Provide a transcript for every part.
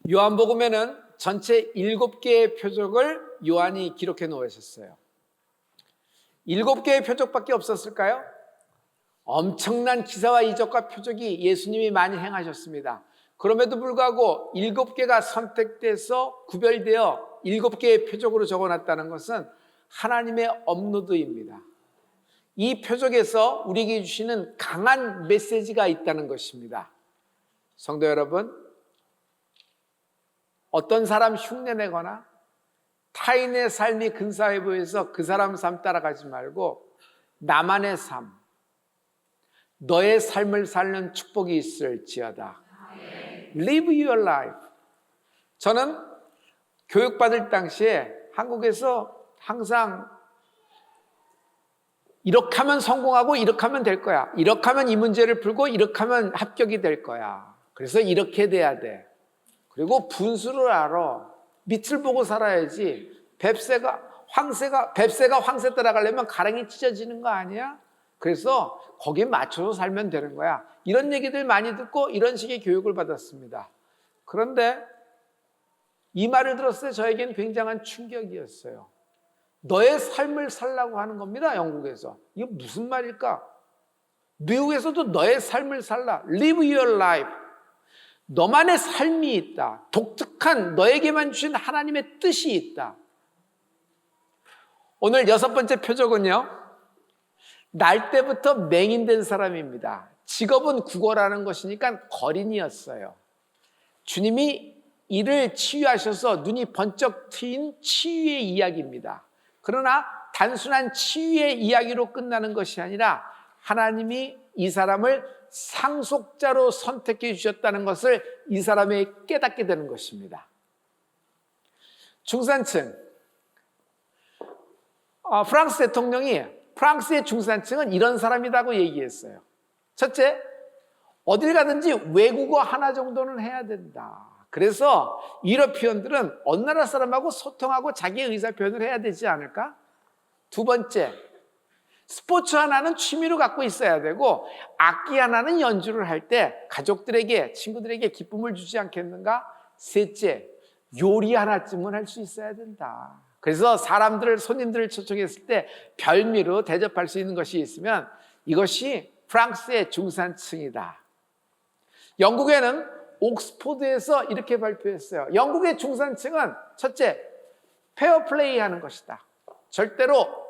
요한복음에는 전체 7개의 표적을 요한이 기록해 놓으셨어요. 7개의 표적밖에 없었을까요? 엄청난 기사와 이적과 표적이 예수님이 많이 행하셨습니다. 그럼에도 불구하고 7개가 선택돼서 구별되어 7개의 표적으로 적어놨다는 것은 하나님의 업로드입니다. 이 표적에서 우리에게 주시는 강한 메시지가 있다는 것입니다. 성도 여러분, 어떤 사람 흉내내거나 타인의 삶이 근사해 보여서 그 사람 삶 따라가지 말고 나만의 삶, 너의 삶을 살는 축복이 있을지어다. Live your life. 저는 교육받을 당시에 한국에서 항상 이렇게 하면 성공하고 이렇게 하면 될 거야. 이렇게 하면 이 문제를 풀고 이렇게 하면 합격이 될 거야. 그래서 이렇게 돼야 돼. 그리고 분수를 알아. 밑을 보고 살아야지. 뱁새가 황새 따라가려면 가랑이 찢어지는 거 아니야? 그래서 거기에 맞춰서 살면 되는 거야. 이런 얘기들 많이 듣고 이런 식의 교육을 받았습니다. 그런데 이 말을 들었을 때 저에겐 굉장한 충격이었어요. 너의 삶을 살라고 하는 겁니다, 영국에서. 이게 무슨 말일까? 미국에서도 너의 삶을 살라. Live your life. 너만의 삶이 있다. 독특한 너에게만 주신 하나님의 뜻이 있다. 오늘 6번째 표적은요, 날 때부터 맹인된 사람입니다. 직업은 국어라는 것이니까 거린이었어요. 주님이 이를 치유하셔서 눈이 번쩍 트인 치유의 이야기입니다. 그러나 단순한 치유의 이야기로 끝나는 것이 아니라 하나님이 이 사람을 상속자로 선택해 주셨다는 것을 이 사람이 깨닫게 되는 것입니다. 중산층, 프랑스 대통령이 프랑스의 중산층은 이런 사람이라고 얘기했어요. 첫째, 어딜 가든지 외국어 하나 정도는 해야 된다. 그래서 유러피언들은 어느 나라 사람하고 소통하고 자기의 의사표현을 해야 되지 않을까? 두 번째, 스포츠 하나는 취미로 갖고 있어야 되고 악기 하나는 연주를 할 때 가족들에게, 친구들에게 기쁨을 주지 않겠는가? 셋째, 요리 하나쯤은 할 수 있어야 된다. 그래서 손님들을 초청했을 때 별미로 대접할 수 있는 것이 있으면 이것이 프랑스의 중산층이다. 영국에는 옥스포드에서 이렇게 발표했어요. 영국의 중산층은 첫째, 페어플레이 하는 것이다. 절대로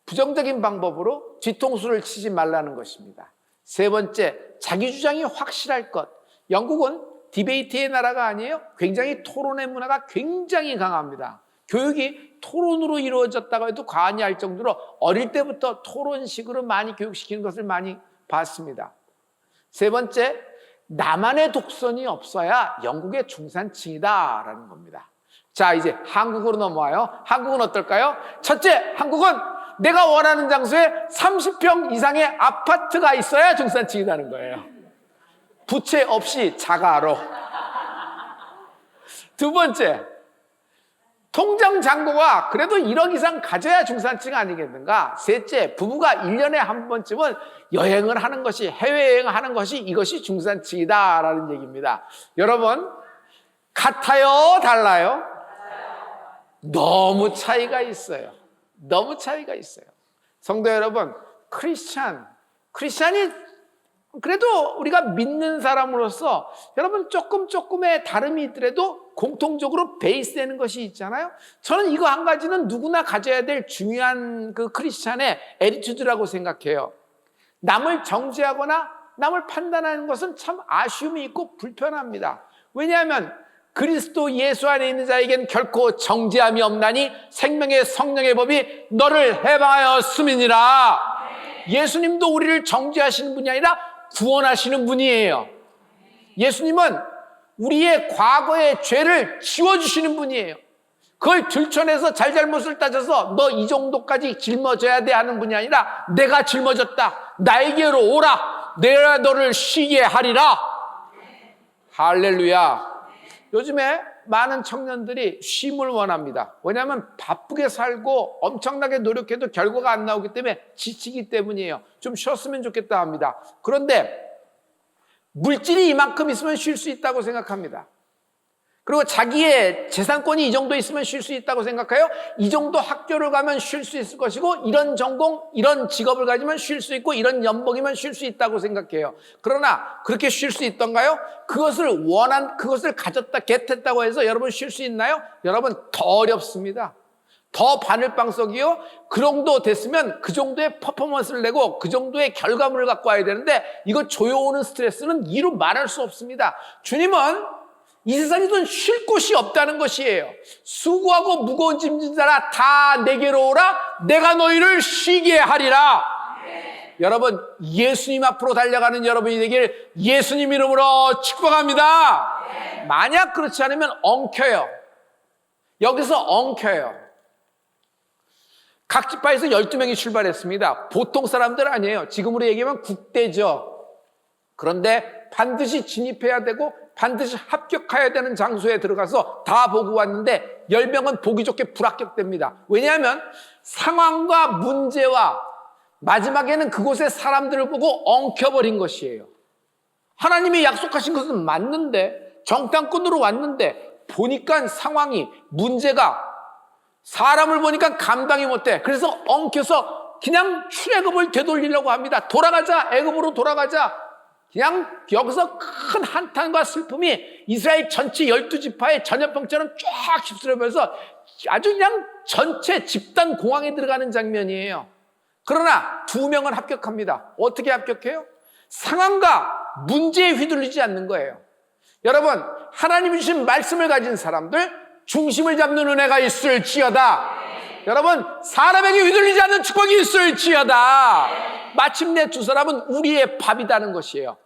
부정적인 방법으로 뒤통수를 치지 말라는 것입니다. 세 번째, 자기 주장이 확실할 것. 영국은 디베이트의 나라가 아니에요. 굉장히 토론의 문화가 굉장히 강합니다. 교육이 토론으로 이루어졌다고 해도 과언이 할 정도로 어릴 때부터 토론식으로 많이 교육시키는 것을 많이 봤습니다. 세 번째, 나만의 독선이 없어야 영국의 중산층이다라는 겁니다. 자, 이제 한국으로 넘어와요. 한국은 어떨까요? 첫째, 한국은 내가 원하는 장소에 30평 이상의 아파트가 있어야 중산층이라는 거예요. 부채 없이 자가로. 두 번째, 통장 잔고가 그래도 1억 이상 가져야 중산층 아니겠는가? 셋째, 부부가 1년에 한 번쯤은 여행을 하는 것이, 해외여행을 하는 것이 이것이 중산층이다라는 얘기입니다. 여러분, 같아요? 달라요? 너무 차이가 있어요. 너무 차이가 있어요. 성도 여러분, 크리스찬이 그래도 우리가 믿는 사람으로서 여러분 조금의 다름이 있더라도 공통적으로 베이스되는 것이 있잖아요. 저는 이거 한 가지는 누구나 가져야 될 중요한 그 크리스찬의 애티튜드라고 생각해요. 남을 정죄하거나 남을 판단하는 것은 참 아쉬움이 있고 불편합니다. 왜냐하면 그리스도 예수 안에 있는 자에겐 결코 정죄함이 없나니 생명의 성령의 법이 너를 해방하였음이니라. 예수님도 우리를 정죄하시는 분이 아니라 구원하시는 분이에요. 예수님은 우리의 과거의 죄를 지워주시는 분이에요. 그걸 들춰내서 잘잘못을 따져서 너 이 정도까지 짊어져야 돼 하는 분이 아니라 내가 짊어졌다. 나에게로 오라. 내가 너를 쉬게 하리라. 할렐루야. 요즘에 많은 청년들이 쉼을 원합니다. 왜냐하면 바쁘게 살고 엄청나게 노력해도 결과가 안 나오기 때문에 지치기 때문이에요. 좀 쉬었으면 좋겠다 합니다. 그런데 물질이 이만큼 있으면 쉴 수 있다고 생각합니다. 그리고 자기의 재산권이 이 정도 있으면 쉴 수 있다고 생각해요? 이 정도 학교를 가면 쉴 수 있을 것이고 이런 전공, 이런 직업을 가지면 쉴 수 있고 이런 연봉이면 쉴 수 있다고 생각해요. 그러나 그렇게 쉴 수 있던가요? 그것을 가졌다, 겟했다고 해서 여러분 쉴 수 있나요? 여러분 더 어렵습니다. 더 바늘방석이요. 그 정도 됐으면 그 정도의 퍼포먼스를 내고 그 정도의 결과물을 갖고 와야 되는데 이거 조여오는 스트레스는 이루 말할 수 없습니다. 주님은 이 세상에선 쉴 곳이 없다는 것이에요. 수고하고 무거운 짐진 자라 다 내게로 오라. 내가 너희를 쉬게 하리라. 여러분, 예수님 앞으로 달려가는 여러분이 되길 예수님 이름으로 축복합니다. 만약 그렇지 않으면 엉켜요. 여기서 엉켜요. 각 지파에서 12명이 출발했습니다. 보통 사람들 아니에요. 지금으로 얘기하면 국대죠. 그런데 반드시 진입해야 되고 반드시 합격해야 되는 장소에 들어가서 다 보고 왔는데 10명은 보기 좋게 불합격됩니다. 왜냐하면 상황과 문제와 마지막에는 그곳의 사람들을 보고 엉켜버린 것이에요. 하나님이 약속하신 것은 맞는데 정탐꾼으로 왔는데 보니까 상황이 문제가 사람을 보니까 감당이 못돼. 그래서 엉켜서 그냥 출애굽을 되돌리려고 합니다. 돌아가자, 애굽으로 돌아가자. 그냥 여기서 큰 한탄과 슬픔이 이스라엘 전체 12지파의 전염병처럼 쫙 휩쓸어면서 아주 그냥 전체 집단 공황에 들어가는 장면이에요. 그러나 2명은 합격합니다. 어떻게 합격해요? 상황과 문제에 휘둘리지 않는 거예요. 여러분, 하나님이 주신 말씀을 가진 사람들, 중심을 잡는 은혜가 있을지어다. 여러분, 사람에게 휘둘리지 않는 축복이 있을지어다. 마침내 2사람은 우리의 밥이다는 것이에요.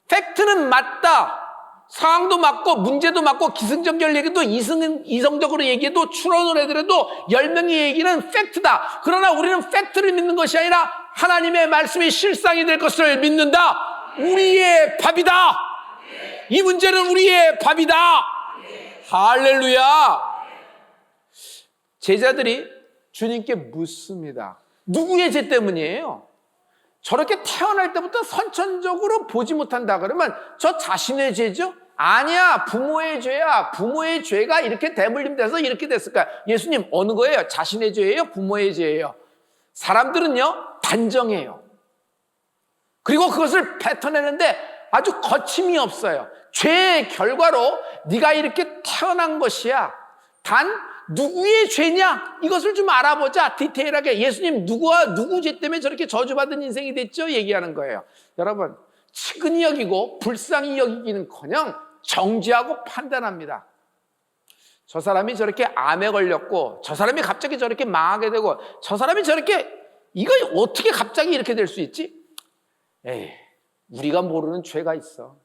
팩트는 맞다. 상황도 맞고 문제도 맞고 기승전결 얘기도 이성적으로 얘기해도 추론을 해더라도 10명의 얘기는 팩트다. 그러나 우리는 팩트를 믿는 것이 아니라 하나님의 말씀이 실상이 될 것을 믿는다. 우리의 밥이다. 이 문제는 우리의 밥이다. 할렐루야. 제자들이 주님께 묻습니다. 누구의 죄 때문이에요? 저렇게 태어날 때부터 선천적으로 보지 못한다 그러면 저 자신의 죄죠? 아니야, 부모의 죄야. 부모의 죄가 이렇게 대물림돼서 이렇게 됐을까? 예수님, 어느 거예요? 자신의 죄예요? 부모의 죄예요? 사람들은요, 단정해요. 그리고 그것을 뱉어내는데 아주 거침이 없어요. 죄의 결과로 네가 이렇게 태어난 것이야. 단 누구의 죄냐? 이것을 좀 알아보자. 디테일하게. 예수님 누구 죄 때문에 저렇게 저주받은 인생이 됐죠? 얘기하는 거예요. 여러분, 측은히 여기고 불쌍히 여기기는커녕 정죄하고 판단합니다. 저 사람이 저렇게 암에 걸렸고 저 사람이 갑자기 저렇게 망하게 되고 저 사람이 저렇게 이거 어떻게 갑자기 이렇게 될 수 있지? 에이, 우리가 모르는 죄가 있어.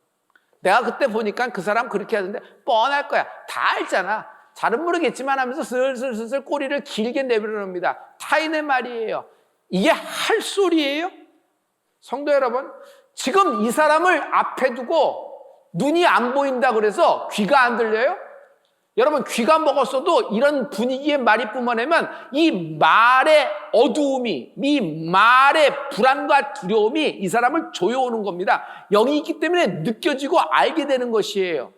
내가 그때 보니까 그 사람 그렇게 하던데 뻔할 거야. 다 알잖아. 잘은 모르겠지만 하면서 슬슬 꼬리를 길게 내밀어놉니다. 타인의 말이에요. 이게 할 소리예요? 성도 여러분, 지금 이 사람을 앞에 두고 눈이 안 보인다 그래서 귀가 안 들려요? 여러분, 귀가 먹었어도 이런 분위기의 말이 뿜어내면 이 말의 어두움이, 이 말의 불안과 두려움이 이 사람을 조여오는 겁니다. 영이 있기 때문에 느껴지고 알게 되는 것이에요.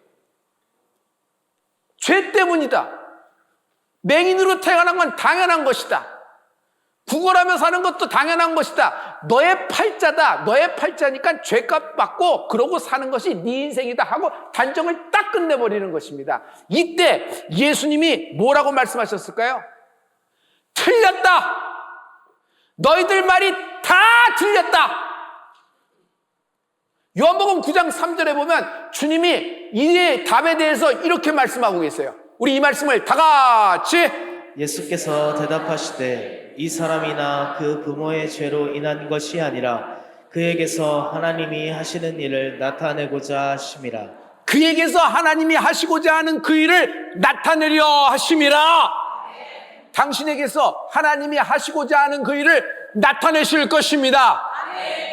죄 때문이다. 맹인으로 태어난 건 당연한 것이다. 구걸하며 사는 것도 당연한 것이다. 너의 팔자다. 너의 팔자니까 죄값 받고 그러고 사는 것이 네 인생이다 하고 단정을 딱 끝내버리는 것입니다. 이때 예수님이 뭐라고 말씀하셨을까요? 틀렸다. 너희들 말이 다 틀렸다. 요한복음 9장 3절에 보면 주님이 이 답에 대해서 이렇게 말씀하고 계세요. 우리 이 말씀을 다 같이. 예수께서 대답하시되 이 사람이나 그 부모의 죄로 인한 것이 아니라 그에게서 하나님이 하시는 일을 나타내고자 하심이라. 그에게서 하나님이 하시고자 하는 그 일을 나타내려 하심이라. 당신에게서 하나님이 하시고자 하는 그 일을 나타내실 것입니다.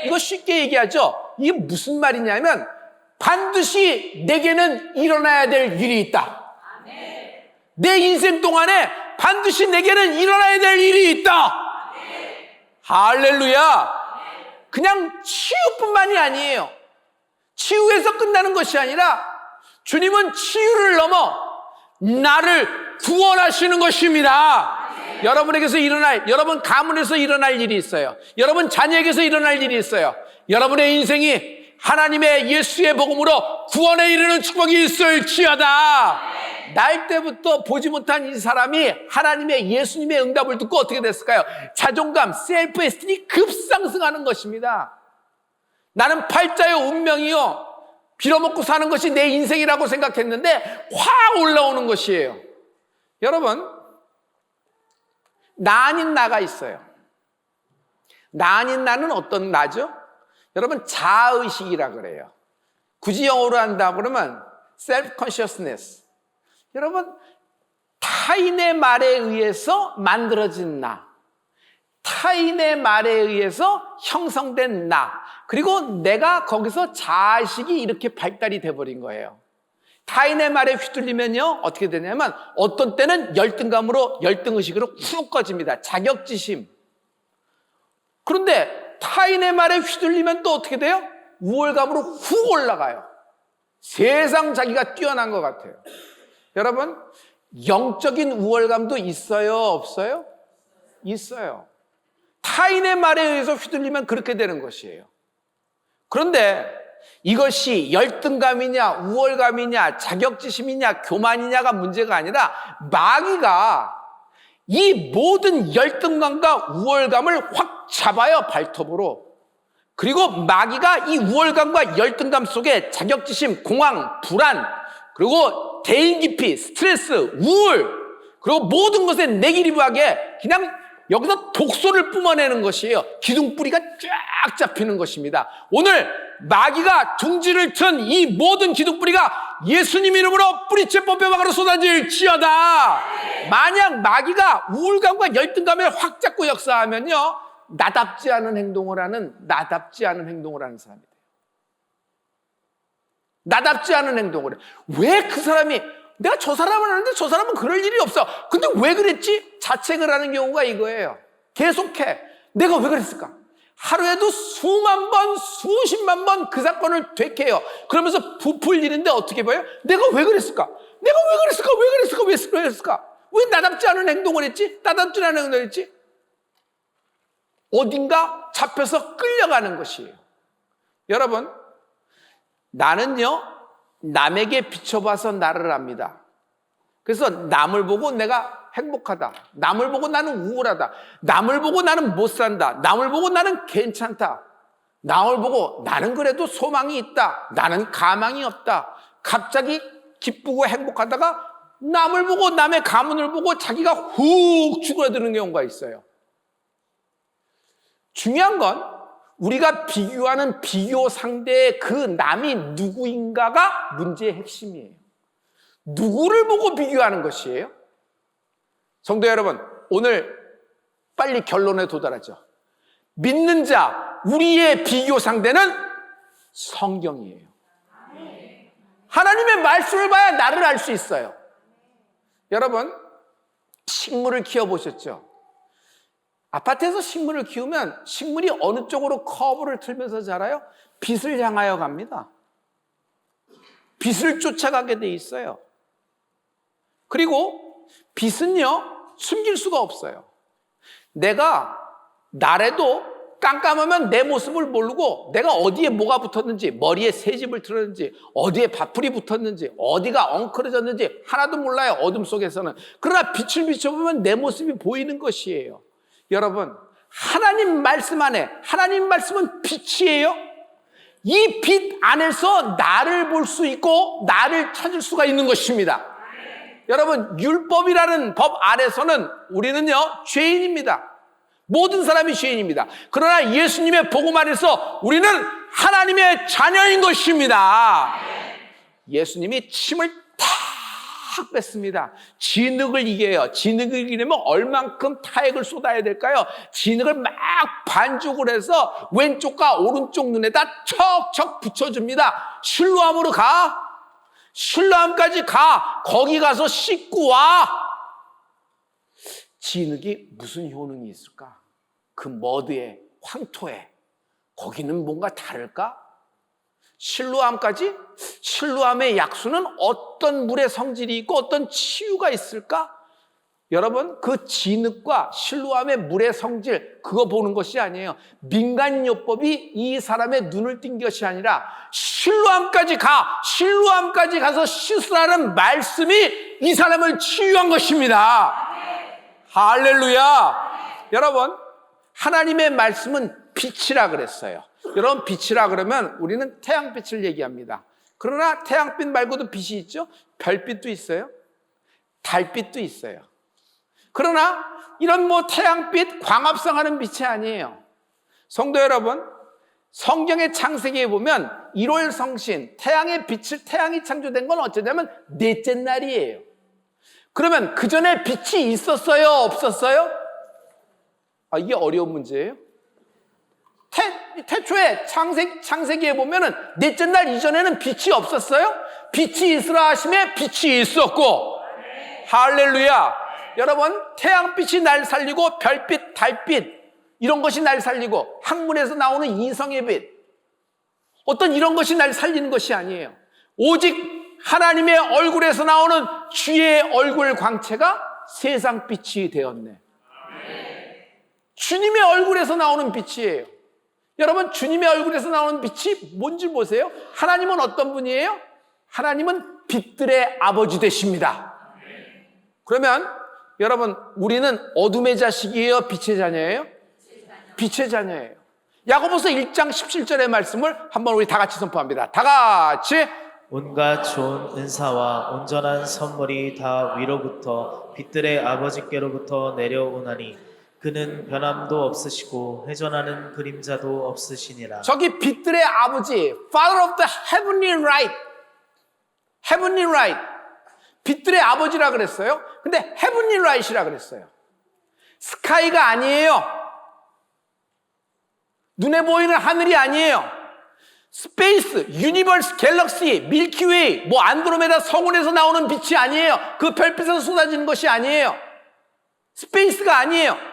이거 쉽게 얘기하죠. 이게 무슨 말이냐면 반드시 내게는 일어나야 될 일이 있다. 내 인생 동안에 반드시 내게는 일어나야 될 일이 있다. 할렐루야. 그냥 치유뿐만이 아니에요. 치유에서 끝나는 것이 아니라 주님은 치유를 넘어 나를 구원하시는 것입니다. 여러분에게서 일어날, 여러분 가문에서 일어날 일이 있어요. 여러분 자녀에게서 일어날 일이 있어요. 여러분의 인생이 하나님의 예수의 복음으로 구원에 이르는 축복이 있을지어다. 날 때부터 보지 못한 이 사람이 하나님의 예수님의 응답을 듣고 어떻게 됐을까요? 자존감, 셀프 에스팀이 급상승하는 것입니다. 나는 팔자요 운명이요 빌어먹고 사는 것이 내 인생이라고 생각했는데 확 올라오는 것이에요. 여러분, 나 아닌 나가 있어요. 나 아닌 나는 어떤 나죠? 여러분, 자아의식이라 그래요. 굳이 영어로 한다 그러면 self-consciousness. 여러분, 타인의 말에 의해서 만들어진 나, 타인의 말에 의해서 형성된 나, 그리고 내가 거기서 자아의식이 이렇게 발달이 돼버린 거예요. 타인의 말에 휘둘리면요 어떻게 되냐면 어떤 때는 열등감으로, 열등의식으로 훅 꺼집니다. 자격지심. 그런데 타인의 말에 휘둘리면 또 어떻게 돼요? 우월감으로 훅 올라가요. 세상 자기가 뛰어난 것 같아요. 여러분, 영적인 우월감도 있어요, 없어요? 있어요. 타인의 말에 의해서 휘둘리면 그렇게 되는 것이에요. 그런데 이것이 열등감이냐, 우월감이냐, 자격지심이냐, 교만이냐가 문제가 아니라 마귀가 이 모든 열등감과 우월감을 확 잡아요, 발톱으로. 그리고 마귀가 이 우월감과 열등감 속에 자격지심, 공황, 불안, 그리고 대인 기피, 스트레스, 우울, 그리고 모든 것에 내기리부하게 그냥 여기서 독소를 뿜어내는 것이에요. 기둥뿌리가 쫙 잡히는 것입니다. 오늘 마귀가 둥지를 튼 이 모든 기둥뿌리가 예수님 이름으로 뿌리째 뽑혀박으로 쏟아질지어다. 만약 마귀가 우울감과 열등감을 확 잡고 역사하면요, 나답지 않은 행동을 하는 사람이 돼요. 나답지 않은 행동을 해. 왜 그 사람이, 내가 저 사람을 하는데 저 사람은 그럴 일이 없어. 근데 왜 그랬지? 자책을 하는 경우가 이거예요. 계속해. 내가 왜 그랬을까? 하루에도 수만 번, 수십만 번 그 사건을 되새요. 그러면서 부풀리는데 어떻게 봐요? 내가 왜 그랬을까? 내가 왜 그랬을까? 왜 그랬을까? 왜 그랬을까? 왜 나답지 않은 행동을 했지? 나답지 않은 행동을 했지? 어딘가 잡혀서 끌려가는 것이에요. 여러분, 나는요, 남에게 비춰봐서 나를 압니다. 그래서 남을 보고 내가 행복하다, 남을 보고 나는 우울하다, 남을 보고 나는 못 산다, 남을 보고 나는 괜찮다, 남을 보고 나는 그래도 소망이 있다, 나는 가망이 없다. 갑자기 기쁘고 행복하다가 남을 보고, 남의 가문을 보고 자기가 훅 죽어드는 경우가 있어요. 중요한 건 우리가 비교하는 비교 상대의 그 남이 누구인가가 문제의 핵심이에요. 누구를 보고 비교하는 것이에요? 성도 여러분, 오늘 빨리 결론에 도달하죠. 믿는 자, 우리의 비교 상대는 성경이에요. 하나님의 말씀을 봐야 나를 알 수 있어요. 여러분, 식물을 키워보셨죠? 아파트에서 식물을 키우면 식물이 어느 쪽으로 커브를 틀면서 자라요? 빛을 향하여 갑니다. 빛을 쫓아가게 돼 있어요. 그리고 빛은요, 숨길 수가 없어요. 내가 날에도 깜깜하면 내 모습을 모르고 내가 어디에 뭐가 붙었는지, 머리에 새집을 틀었는지, 어디에 밥풀이 붙었는지, 어디가 엉클어졌는지 하나도 몰라요, 어둠 속에서는. 그러나 빛을 비춰보면 내 모습이 보이는 것이에요. 여러분, 하나님 말씀 안에, 하나님 말씀은 빛이에요. 이 빛 안에서 나를 볼 수 있고 나를 찾을 수가 있는 것입니다. 여러분, 율법이라는 법 안에서는 우리는요, 죄인입니다. 모든 사람이 죄인입니다. 그러나 예수님의 복음 안에서 우리는 하나님의 자녀인 것입니다. 예수님이 침을 탁 뺐습니다. 진흙을 이겨요. 진흙을 이기려면 얼만큼 타액을 쏟아야 될까요? 진흙을 막 반죽을 해서 왼쪽과 오른쪽 눈에다 척척 붙여줍니다. 실로암으로 가. 실로암까지 가. 거기 가서 씻고 와. 진흙이 무슨 효능이 있을까? 그 머드에, 황토에. 거기는 뭔가 다를까? 실로암까지? 실로암의 약수는 어떤 물의 성질이 있고 어떤 치유가 있을까? 여러분, 그 진흙과 실로암의 물의 성질, 그거 보는 것이 아니에요. 민간요법이 이 사람의 눈을 띈 것이 아니라 실로암까지 가서 씻으라는 말씀이 이 사람을 치유한 것입니다. 할렐루야. 여러분, 하나님의 말씀은 빛이라 그랬어요. 여러분, 빛이라 그러면 우리는 태양빛을 얘기합니다. 그러나 태양빛 말고도 빛이 있죠. 별빛도 있어요. 달빛도 있어요. 그러나 이런 태양빛, 광합성하는 빛이 아니에요. 성도 여러분, 성경의 창세기에 보면 1월 성신, 태양이 창조된 건 어쩌냐면 넷째 날이에요. 그러면 그 전에 빛이 있었어요? 없었어요? 이게 어려운 문제예요. 태초에 창세기에 보면은 넷째 날 이전에는 빛이 없었어요? 빛이 있으라 하심에 빛이 있었고. 할렐루야. 여러분, 태양빛이 날 살리고 별빛, 달빛 이런 것이 날 살리고 학문에서 나오는 이성의 빛 어떤 이런 것이 날 살리는 것이 아니에요. 오직 하나님의 얼굴에서 나오는 주의 얼굴 광채가 세상 빛이 되었네. 주님의 얼굴에서 나오는 빛이에요. 여러분, 주님의 얼굴에서 나오는 빛이 뭔지 보세요. 하나님은 어떤 분이에요? 하나님은 빛들의 아버지 되십니다. 그러면 여러분, 우리는 어둠의 자식이에요? 빛의 자녀예요? 빛의 자녀예요. 야고보서 1장 17절의 말씀을 한번 우리 다 같이 선포합니다. 다 같이. 온갖 좋은 은사와 온전한 선물이 다 위로부터 빛들의 아버지께로부터 내려오나니 그는 변함도 없으시고 회전하는 그림자도 없으시니라. 저기 빛들의 아버지, Father of the Heavenly Light, Heavenly Light, 빛들의 아버지라 그랬어요. 근데 Heavenly Light이라 그랬어요. 스카이가 아니에요. 눈에 보이는 하늘이 아니에요. 스페이스, 유니버스, 갤럭시, 밀키웨이, 안드로메다 성운에서 나오는 빛이 아니에요. 그 별빛에서 쏟아지는 것이 아니에요. 스페이스가 아니에요.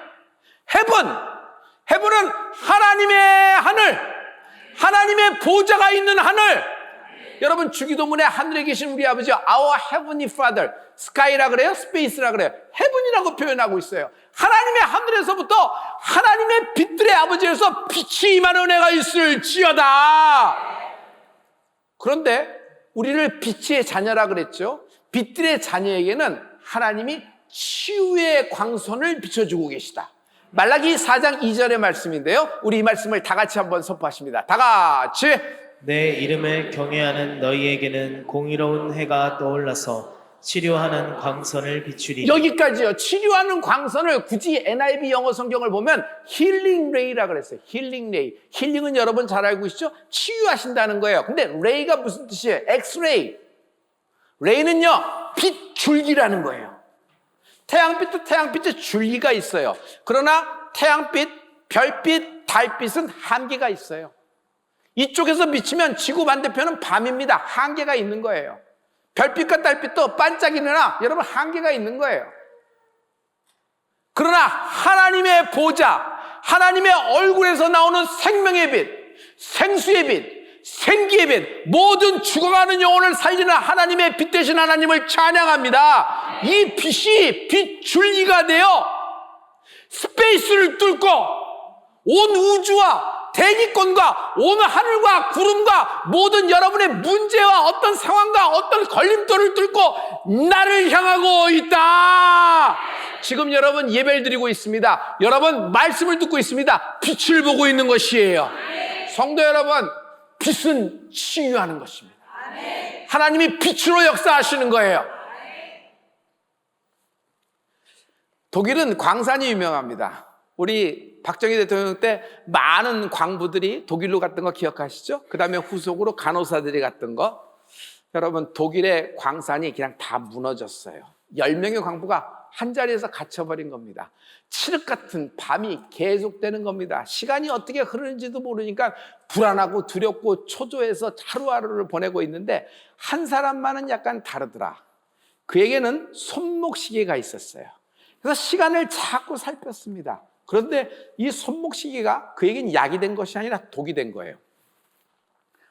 헤븐은 하나님의 하늘, 하나님의 보좌가 있는 하늘. 여러분, 주기도문에 하늘에 계신 우리 아버지, Our Heavenly Father, 스카이라 그래요? 스페이스라 그래요? 헤븐이라고 표현하고 있어요. 하나님의 하늘에서부터 하나님의 빛들의 아버지에서 빛이 임하는 은혜가 있을지어다. 그런데 우리를 빛의 자녀라 그랬죠. 빛들의 자녀에게는 하나님이 치유의 광선을 비춰주고 계시다. 말라기 4장 2절의 말씀인데요. 우리 이 말씀을 다 같이 한번 선포하십니다. 다 같이. 내 이름을 경외하는 너희에게는 공의로운 해가 떠올라서 치료하는 광선을 비추리니. 여기까지요. 치료하는 광선을 굳이 NIV 영어 성경을 보면 힐링 레이라 그랬어요. 힐링 레이. 힐링은 여러분 잘 알고 계시죠? 치유하신다는 거예요. 근데 레이가 무슨 뜻이에요? 엑스레이. 레이는요, 빛 줄기라는 거예요. 태양빛도 태양빛에 줄기가 있어요. 그러나 태양빛, 별빛, 달빛은 한계가 있어요. 이쪽에서 비치면 지구 반대편은 밤입니다. 한계가 있는 거예요. 별빛과 달빛도 반짝이느나 여러분 한계가 있는 거예요. 그러나 하나님의 보좌, 하나님의 얼굴에서 나오는 생명의 빛, 생수의 빛, 생기의 빛, 모든 죽어가는 영혼을 살리는 하나님의 빛 되신 하나님을 찬양합니다. 이 빛이 빛 줄기가 되어 스페이스를 뚫고 온 우주와 대기권과 온 하늘과 구름과 모든 여러분의 문제와 어떤 상황과 어떤 걸림돌을 뚫고 나를 향하고 있다. 지금 여러분 예배를 드리고 있습니다. 여러분 말씀을 듣고 있습니다. 빛을 보고 있는 것이에요. 성도 여러분, 빛은 치유하는 것입니다. 하나님이 빛으로 역사하시는 거예요. 독일은 광산이 유명합니다. 우리 박정희 대통령 때 많은 광부들이 독일로 갔던 거 기억하시죠? 그 다음에 후속으로 간호사들이 갔던 거. 여러분, 독일의 광산이 그냥 다 무너졌어요. 10명의 광부가 한 자리에서 갇혀버린 겁니다. 칠흑 같은 밤이 계속되는 겁니다. 시간이 어떻게 흐르는지도 모르니까 불안하고 두렵고 초조해서 하루하루를 보내고 있는데 한 사람만은 약간 다르더라. 그에게는 손목시계가 있었어요. 그래서 시간을 자꾸 살폈습니다. 그런데 이 손목시계가 그에겐 약이 된 것이 아니라 독이 된 거예요.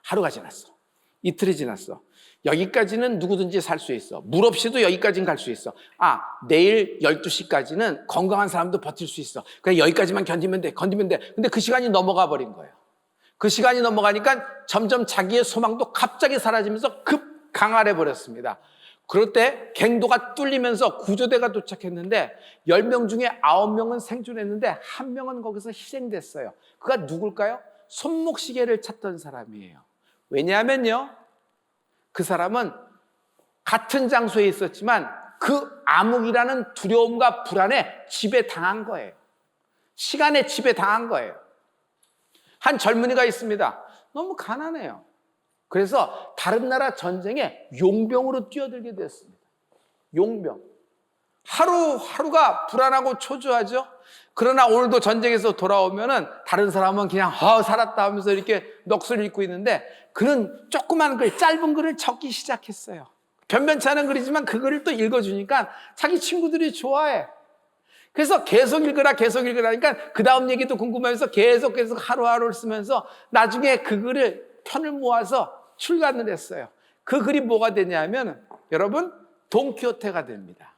하루가 지났어. 이틀이 지났어. 여기까지는 누구든지 살 수 있어. 물 없이도 여기까지는 갈 수 있어. 아, 내일 12시까지는 건강한 사람도 버틸 수 있어. 그냥 여기까지만 견디면 돼. 근데 그 시간이 넘어가 버린 거예요. 그 시간이 넘어가니까 점점 자기의 소망도 갑자기 사라지면서 급 강화해 버렸습니다. 그럴 때 갱도가 뚫리면서 구조대가 도착했는데 10명 중에 9명은 생존했는데 1명은 거기서 희생됐어요. 그가 누굴까요? 손목시계를 찾던 사람이에요. 왜냐하면요, 그 사람은 같은 장소에 있었지만 그 암흑이라는 두려움과 불안에 지배당한 거예요. 시간에 지배당한 거예요. 한 젊은이가 있습니다. 너무 가난해요. 그래서 다른 나라 전쟁에 용병으로 뛰어들게 됐습니다. 용병. 하루하루가 불안하고 초조하죠. 그러나 오늘도 전쟁에서 돌아오면은 다른 사람은 그냥 살았다 하면서 이렇게 넋을 잃고 있는데 그는 조그만 글, 짧은 글을 적기 시작했어요. 변변치 않은 글이지만 그 글을 또 읽어주니까 자기 친구들이 좋아해. 그래서 계속 읽으라니까 그 다음 얘기도 궁금해서 계속 하루하루를 쓰면서 나중에 그 글을 편을 모아서 출간을 했어요. 그 글이 뭐가 되냐면 여러분, 돈키호테가 됩니다.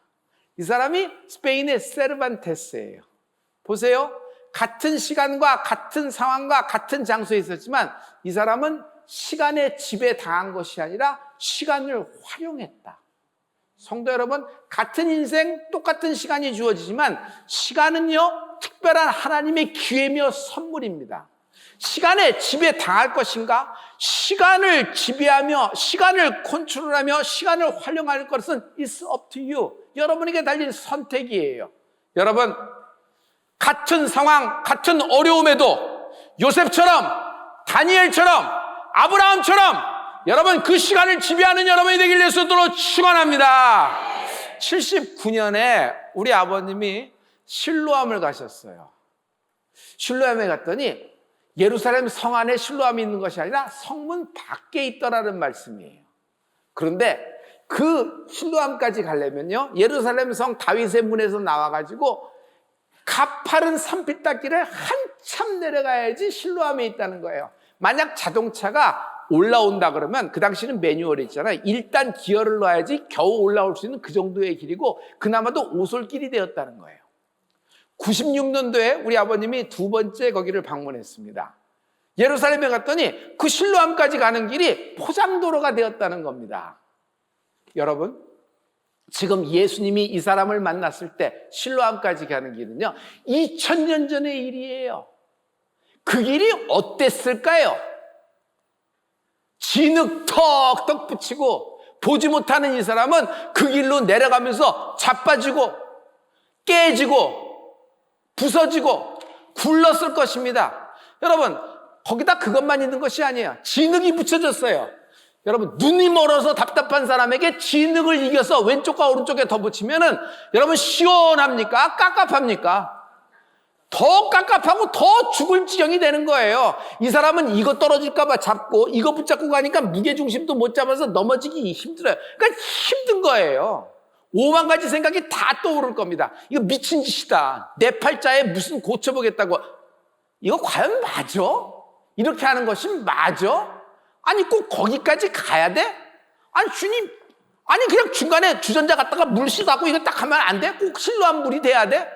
이 사람이 스페인의 세르반테스예요. 보세요. 같은 시간과 같은 상황과 같은 장소에 있었지만 이 사람은 시간에 지배당한 것이 아니라 시간을 활용했다. 성도 여러분, 같은 인생, 똑같은 시간이 주어지지만 시간은요, 특별한 하나님의 기회며 선물입니다. 시간에 지배당할 것인가? 시간을 지배하며 시간을 컨트롤하며 시간을 활용할 것은 it's up to you. 여러분에게 달린 선택이에요. 여러분, 같은 상황, 같은 어려움에도 요셉처럼, 다니엘처럼, 아브라함처럼 여러분 그 시간을 지배하는 여러분이 되길 예수로 축원합니다. 79년에 우리 아버님이 실로암을 가셨어요. 실로암에 갔더니 예루살렘 성 안에 실로암이 있는 것이 아니라 성문 밖에 있더라는 말씀이에요. 그런데 그 실로암까지 가려면요, 예루살렘 성 다윗의 문에서 나와가지고 가파른 산비탈길을 한참 내려가야지 실로암에 있다는 거예요. 만약 자동차가 올라온다 그러면 그 당시는 매뉴얼이 있잖아요. 일단 기어를 넣어야지 겨우 올라올 수 있는 그 정도의 길이고 그나마도 오솔길이 되었다는 거예요. 96년도에 우리 아버님이 두 번째 거기를 방문했습니다. 예루살렘에 갔더니 그 실로암까지 가는 길이 포장도로가 되었다는 겁니다. 여러분, 지금 예수님이 이 사람을 만났을 때 실로암까지 가는 길은요 2000년 전의 일이에요. 그 길이 어땠을까요? 진흙 턱턱 붙이고 보지 못하는 이 사람은 그 길로 내려가면서 자빠지고 깨지고 부서지고 굴렀을 것입니다. 여러분, 거기다 그것만 있는 것이 아니에요. 진흙이 붙여졌어요. 여러분, 눈이 멀어서 답답한 사람에게 진흙을 이겨서 왼쪽과 오른쪽에 더 붙이면은 여러분 시원합니까? 깝깝합니까? 더 깝깝하고 더 죽을 지경이 되는 거예요. 이 사람은 이거 떨어질까 봐 잡고 이거 붙잡고 가니까 무게중심도 못 잡아서 넘어지기 힘들어요. 그러니까 힘든 거예요. 5만 가지 생각이 다 떠오를 겁니다. 이거 미친 짓이다. 내 팔자에 무슨 고쳐보겠다고. 이거 과연 맞아? 이렇게 하는 것이 맞아? 아니 꼭 거기까지 가야 돼? 아니 주님, 아니 그냥 중간에 주전자 갖다가 물 씻어갖고 이거 딱 하면 안 돼? 꼭 실로암 물이 돼야 돼?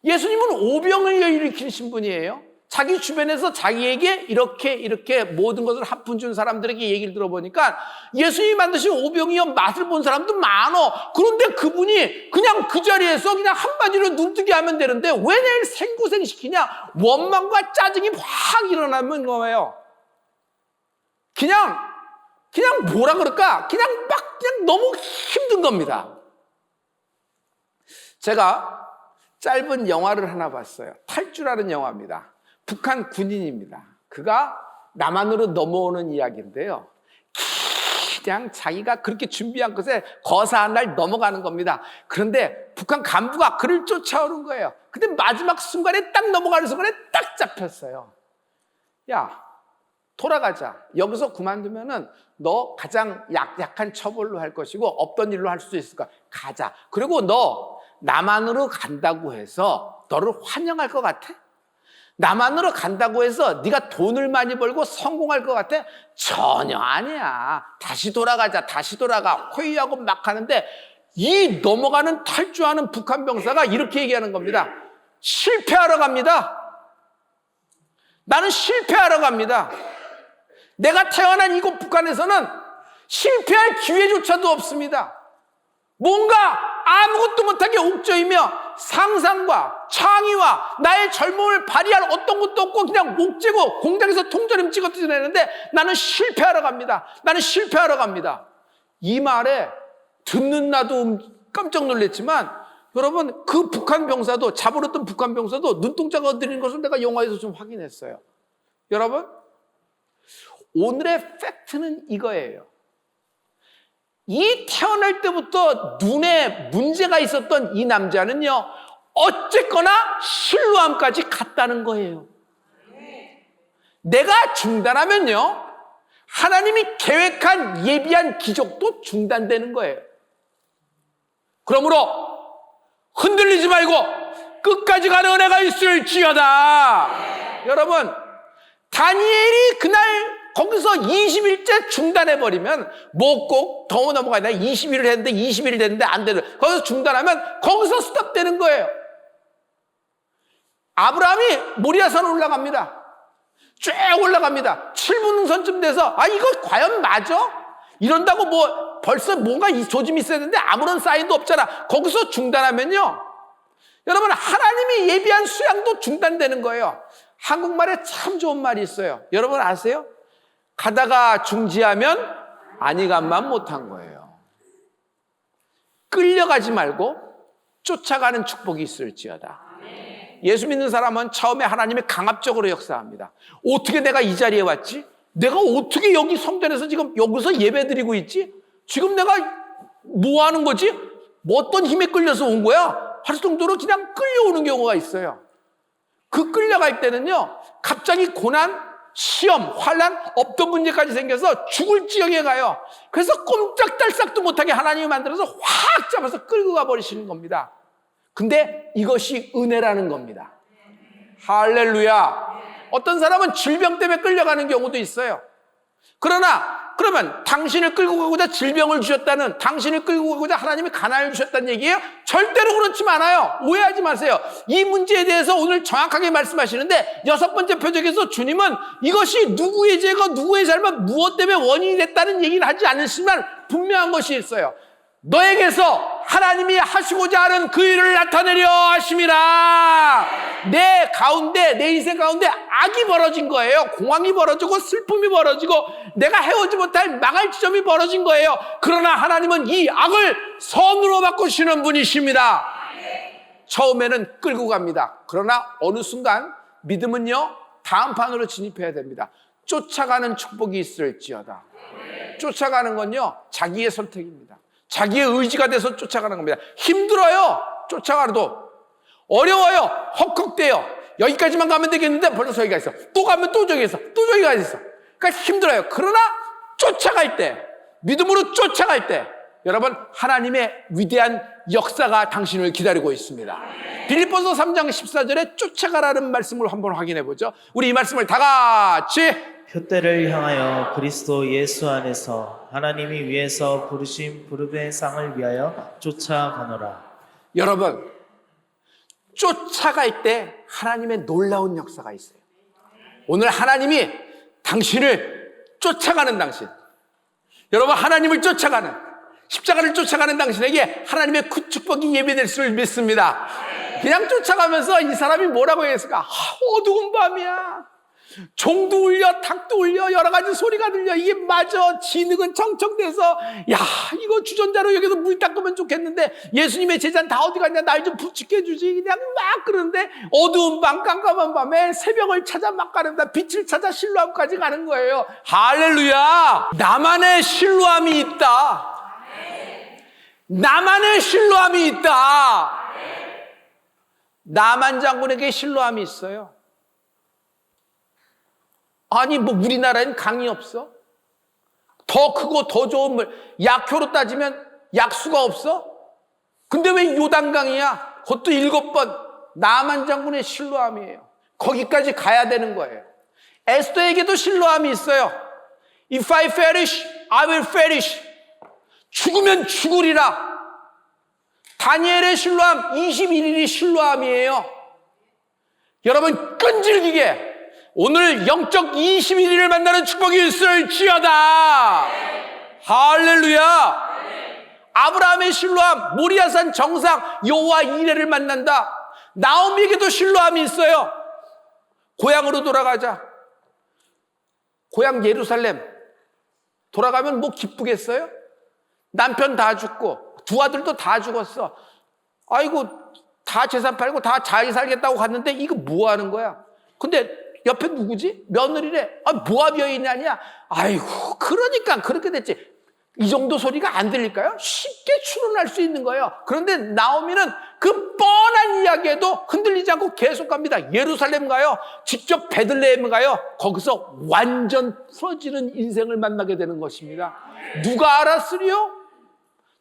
예수님은 오병을 일으키신 분이에요. 자기 주변에서 자기에게 이렇게 모든 것을 한 푼 준 사람들에게 얘기를 들어보니까 예수님이 만드신 오병이요 맛을 본 사람도 많어. 그런데 그분이 그냥 그 자리에서 그냥 한마디로 눈뜨게 하면 되는데 왜 내일 생고생 시키냐? 원망과 짜증이 확 일어나는 거예요. 그냥 뭐라 그럴까? 그냥 너무 힘든 겁니다. 제가 짧은 영화를 하나 봤어요. 탈주라는 영화입니다. 북한 군인입니다. 그가 남한으로 넘어오는 이야기인데요. 그냥 자기가 그렇게 준비한 것에 거사한 날 넘어가는 겁니다. 그런데 북한 간부가 그를 쫓아오는 거예요. 근데 마지막 순간에 딱 넘어가는 순간에 딱 잡혔어요. 야, 돌아가자. 여기서 그만두면은 너 가장 약한 처벌로 할 것이고 없던 일로 할 수도 있을 거야. 가자. 그리고 너 남한으로 간다고 해서 너를 환영할 것 같아? 남한으로 간다고 해서 네가 돈을 많이 벌고 성공할 것 같아? 전혀 아니야. 다시 돌아가자, 다시 돌아가. 회의하고 막 하는데 이 넘어가는 탈주하는 북한 병사가 이렇게 얘기하는 겁니다. 실패하러 갑니다. 나는 실패하러 갑니다. 내가 태어난 이곳 북한에서는 실패할 기회조차도 없습니다. 뭔가 아무것도 못하게 옥죄이며 상상과 창의와 나의 젊음을 발휘할 어떤 것도 없고 그냥 옥죄고 공장에서 통조림 찍어 뜯어내는데 나는 실패하러 갑니다. 나는 실패하러 갑니다. 이 말에 듣는 나도 깜짝 놀랐지만 여러분 그 북한 병사도 잡으렸던 북한 병사도 눈동자가 흔들리는 것을 내가 영화에서 좀 확인했어요. 여러분 오늘의 팩트는 이거예요. 이 태어날 때부터 눈에 문제가 있었던 이 남자는요 어쨌거나 실루암까지 갔다는 거예요. 내가 중단하면요 하나님이 계획한 예비한 기적도 중단되는 거예요. 그러므로 흔들리지 말고 끝까지 가는 은혜가 있을지어다. 여러분 다니엘이 그날 거기서 20일째 중단해버리면 뭐 꼭 더 넘어가야 돼. 20일을 했는데 20일이 됐는데 안 되는 거기서 중단하면 거기서 스톱되는 거예요. 아브라함이 모리아산 올라갑니다. 쭉 올라갑니다. 7분 능선쯤 돼서 이거 과연 맞아? 이런다고 뭐 벌써 뭔가 조짐이 있어야 되는데 아무런 사인도 없잖아. 거기서 중단하면요 여러분 하나님이 예비한 수양도 중단되는 거예요. 한국말에 참 좋은 말이 있어요. 여러분 아세요? 가다가 중지하면 아니간만 못한 거예요. 끌려가지 말고 쫓아가는 축복이 있을지어다. 예수 믿는 사람은 처음에 하나님이 강압적으로 역사합니다. 어떻게 내가 이 자리에 왔지? 내가 어떻게 여기 성전에서 지금 여기서 예배드리고 있지? 지금 내가 뭐 하는 거지? 뭐 어떤 힘에 끌려서 온 거야? 할 정도로 그냥 끌려오는 경우가 있어요. 그 끌려갈 때는요 갑자기 고난, 시험, 환난, 없던 문제까지 생겨서 죽을 지경에 가요. 그래서 꼼짝달싹도 못하게 하나님이 만들어서 확 잡아서 끌고 가버리시는 겁니다. 근데 이것이 은혜라는 겁니다. 할렐루야. 어떤 사람은 질병 때문에 끌려가는 경우도 있어요. 그러면 당신을 끌고 가고자 질병을 주셨다는, 당신을 끌고 가고자 하나님이 가난을 주셨다는 얘기예요? 절대로 그렇지 않아요. 오해하지 마세요. 이 문제에 대해서 오늘 정확하게 말씀하시는데 6번째 표적에서 주님은 이것이 누구의 죄가 누구의 잘못 무엇 때문에 원인이 됐다는 얘기를 하지 않으시지만 분명한 것이 있어요. 너에게서 하나님이 하시고자 하는 그 일을 나타내려 하심이라. 내 가운데, 내 인생 가운데 악이 벌어진 거예요. 공황이 벌어지고 슬픔이 벌어지고 내가 해오지 못할 망할 지점이 벌어진 거예요. 그러나 하나님은 이 악을 선으로 바꾸시는 분이십니다. 처음에는 끌고 갑니다. 그러나 어느 순간 믿음은요 다음 판으로 진입해야 됩니다. 쫓아가는 축복이 있을지어다. 쫓아가는 건요 자기의 선택입니다. 자기의 의지가 돼서 쫓아가는 겁니다. 힘들어요. 쫓아가도 어려워요. 헉헉대요. 여기까지만 가면 되겠는데 벌써 여기가 있어. 또 가면 또 저기 있어. 또 저기가 있어. 그러니까 힘들어요. 그러나 쫓아갈 때, 믿음으로 쫓아갈 때 여러분 하나님의 위대한 역사가 당신을 기다리고 있습니다. 빌립보서 3장 14절에 쫓아가라는 말씀을 한번 확인해 보죠. 우리 이 말씀을 다 같이 표대를 향하여 그리스도 예수 안에서 하나님이 위에서 부르신 부름의 상을 위하여 쫓아가노라. 여러분 쫓아갈 때 하나님의 놀라운 역사가 있어요. 오늘 하나님이 당신을 쫓아가는 당신, 여러분 하나님을 쫓아가는, 십자가를 쫓아가는 당신에게 하나님의 그 축복이 예배될 줄 믿습니다. 그냥 쫓아가면서 이 사람이 뭐라고 했을까? 어두운 밤이야. 종도 울려, 닭도 울려, 여러 가지 소리가 들려. 이게 마저 진흙은 청청돼서 야 이거 주전자로 여기서 물 닦으면 좋겠는데 예수님의 제자는 다 어디 갔냐, 날 좀 부축해 해주지. 그냥 막 그러는데 어두운 밤 깜깜한 밤에 새벽을 찾아 막 가는다. 빛을 찾아 실로암까지 가는 거예요. 할렐루야. 나만의 실로암이 있다. 나만의 실로암이 있다. 나만 장군에게 실로암이 있어요. 아니 뭐 우리나라엔 강이 없어? 더 크고 더 좋은 물, 약효로 따지면 약수가 없어? 근데 왜 요단강이야? 그것도 7번 나만 장군의 실로암이에요. 거기까지 가야 되는 거예요. 에스더에게도 신뢰함이 있어요. If I perish, I will perish. 죽으면 죽으리라. 다니엘의 신뢰함 21일이 신뢰함이에요. 여러분 끈질기게 오늘 영적 21일을 만나는 축복이 있을지어다. 할렐루야. 아브라함의 신뢰함, 모리아산 정상 여호와 이레를 만난다. 나오미에게도 신뢰함이 있어요. 고향으로 돌아가자. 고향 예루살렘 돌아가면 뭐 기쁘겠어요? 남편 다 죽고 두 아들도 다 죽었어. 아이고 다 재산 팔고 다 잘 살겠다고 갔는데 이거 뭐 하는 거야? 근데 옆에 누구지? 며느리래. 모압 여인이 아니야? 아이고 그러니까 그렇게 됐지. 이 정도 소리가 안 들릴까요? 쉽게 추론할 수 있는 거예요. 그런데 나오미는 그 뻔한 이야기에도 흔들리지 않고 계속 갑니다. 예루살렘 가요. 직접 베들레헴 가요. 거기서 완전 풀어지는 인생을 만나게 되는 것입니다. 누가 알았으리요?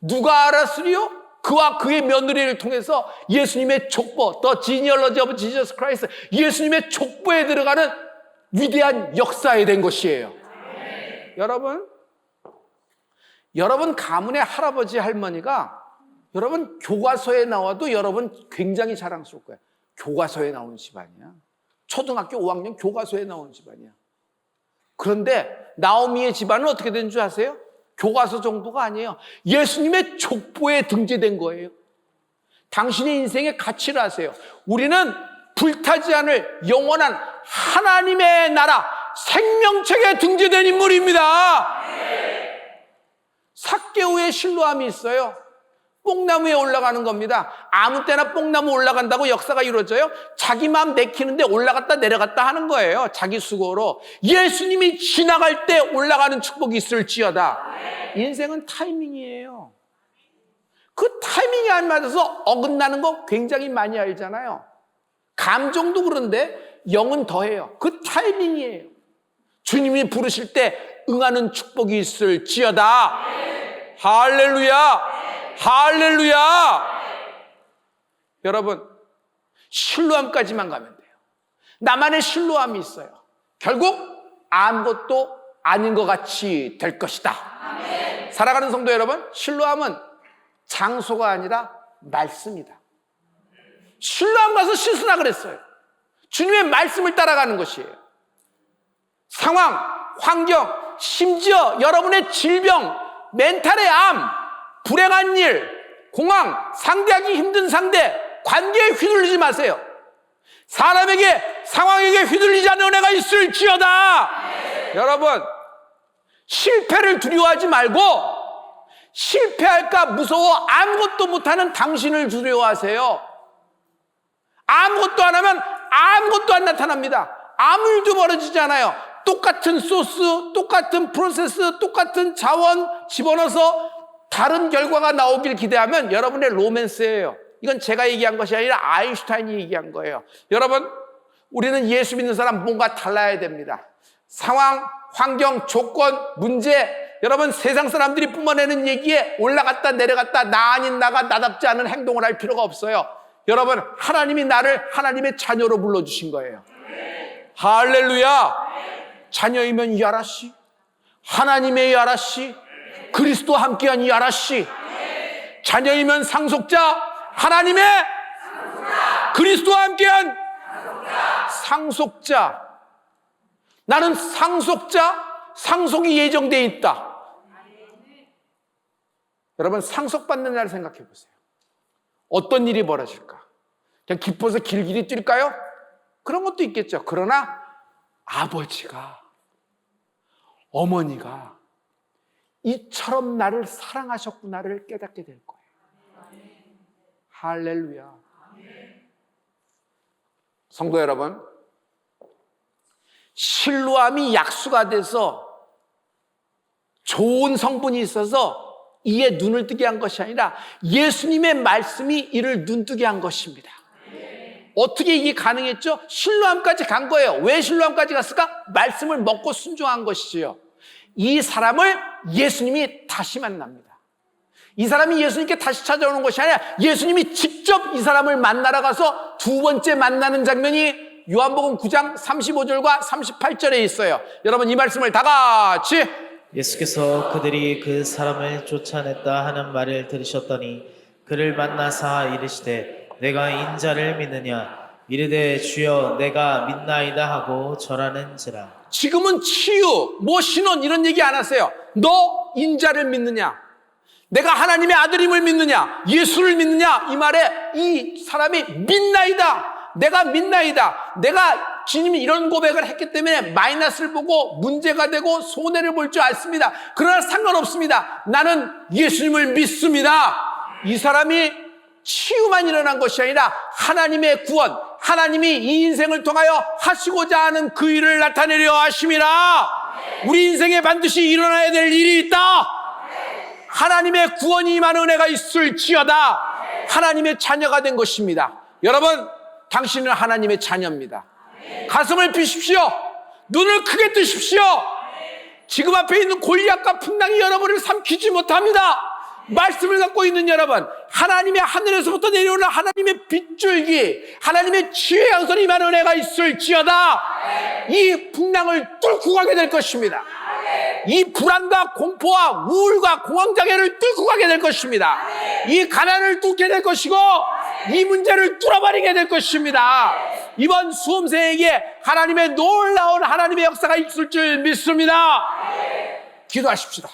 누가 알았으리요? 그와 그의 며느리를 통해서 예수님의 족보, The genealogy of Jesus Christ, 예수님의 족보에 들어가는 위대한 역사에 된 것이에요. 여러분 가문의 할아버지 할머니가 여러분 교과서에 나와도 여러분 굉장히 자랑스러울 거예요. 교과서에 나오는 집안이야. 초등학교 5학년 교과서에 나오는 집안이야. 그런데 나오미의 집안은 어떻게 된 줄 아세요? 교과서 정도가 아니에요. 예수님의 족보에 등재된 거예요. 당신의 인생의 가치를 아세요. 우리는 불타지 않을 영원한 하나님의 나라 생명책에 등재된 인물입니다. 삭개오의 신뢰함이 있어요. 뽕나무에 올라가는 겁니다. 아무 때나 뽕나무 올라간다고 역사가 이루어져요? 자기 마음 내키는데 올라갔다 내려갔다 하는 거예요. 자기 수고로. 예수님이 지나갈 때 올라가는 축복이 있을지어다. 인생은 타이밍이에요. 그 타이밍이 안 맞아서 어긋나는 거 굉장히 많이 알잖아요. 감정도 그런데 영은 더해요. 그 타이밍이에요. 주님이 부르실 때 응하는 축복이 있을지어다. 할렐루야. 할렐루야. 여러분 신뢰함까지만 가면 돼요. 나만의 신뢰함이 있어요. 결국 아무것도 아닌 것 같이 될 것이다. 아멘. 사랑하는 성도 여러분, 신뢰함은 장소가 아니라 말씀이다. 신뢰함 가서 씻으라 그랬어요. 주님의 말씀을 따라가는 것이에요. 상황, 환경, 심지어 여러분의 질병, 멘탈의 암, 불행한 일, 공황, 상대하기 힘든 상대, 관계에 휘둘리지 마세요. 사람에게, 상황에게 휘둘리지 않는 은혜가 있을지어다. 여러분, 실패를 두려워하지 말고 실패할까 무서워 아무것도 못하는 당신을 두려워하세요. 아무것도 안 하면 아무것도 안 나타납니다. 아무 일도 벌어지지 않아요. 똑같은 소스, 똑같은 프로세스, 똑같은 자원 집어넣어서 다른 결과가 나오길 기대하면 여러분의 로맨스예요. 이건 제가 얘기한 것이 아니라 아인슈타인이 얘기한 거예요. 여러분, 우리는 예수 믿는 사람 뭔가 달라야 됩니다. 상황, 환경, 조건, 문제, 여러분 세상 사람들이 뿜어내는 얘기에 올라갔다 내려갔다 나 아닌 나가 나답지 않은 행동을 할 필요가 없어요. 여러분, 하나님이 나를 하나님의 자녀로 불러주신 거예요. 할렐루야. 자녀이면 이 아라씨, 하나님의 이 아라씨, 그리스도 함께한 이 아라씨. 자녀이면 상속자, 하나님의 그리스도와 함께한 상속자. 나는 상속자, 상속이 예정되어 있다. 여러분 상속받는 날 생각해 보세요. 어떤 일이 벌어질까? 그냥 기뻐서 길길이 뛸까요? 그런 것도 있겠죠. 그러나 아버지가, 어머니가 이처럼 나를 사랑하셨구나를 깨닫게 될 거예요. 할렐루야. 성도 여러분, 신뢰함이 약수가 돼서 좋은 성분이 있어서 이에 눈을 뜨게 한 것이 아니라 예수님의 말씀이 이를 눈뜨게 한 것입니다. 어떻게 이게 가능했죠? 신뢰함까지 간 거예요. 왜 신뢰함까지 갔을까? 말씀을 먹고 순종한 것이지요. 이 사람을 예수님이 다시 만납니다. 이 사람이 예수님께 다시 찾아오는 것이 아니라 예수님이 직접 이 사람을 만나러 가서 두 번째 만나는 장면이 요한복음 9장 35절과 38절에 있어요. 여러분 이 말씀을 다 같이 예수께서 그들이 그 사람을 쫓아냈다 하는 말을 들으셨더니 그를 만나사 이르시되 내가 인자를 믿느냐 이르되 주여 내가 믿나이다 하고 절하는지라. 지금은 치유, 신원 이런 얘기 안 하세요. 너 인자를 믿느냐? 내가 하나님의 아들임을 믿느냐? 예수를 믿느냐? 이 말에 이 사람이 믿나이다. 내가 믿나이다. 내가 주님이 이런 고백을 했기 때문에 마이너스를 보고 문제가 되고 손해를 볼 줄 알습니다. 그러나 상관없습니다. 나는 예수님을 믿습니다. 이 사람이 치유만 일어난 것이 아니라 하나님의 구원, 하나님이 이 인생을 통하여 하시고자 하는 그 일을 나타내려 하심이라. 우리 인생에 반드시 일어나야 될 일이 있다. 하나님의 구원이 임한 은혜가 있을지어다. 하나님의 자녀가 된 것입니다. 여러분, 당신은 하나님의 자녀입니다. 가슴을 비십시오. 눈을 크게 뜨십시오. 지금 앞에 있는 골리앗과 풍랑이 여러분을 삼키지 못합니다. 말씀을 갖고 있는 여러분, 하나님의 하늘에서부터 내려오는 하나님의 빗줄기, 하나님의 치유의 양손이 임한 은혜가 있을지어다. 이 풍랑을 뚫고 가게 될 것입니다. 이 불안과 공포와 우울과 공황장애를 뚫고 가게 될 것입니다. 이 가난을 뚫게 될 것이고 이 문제를 뚫어버리게 될 것입니다. 이번 수험생에게 하나님의 놀라운 하나님의 역사가 있을 줄 믿습니다. 기도하십시다.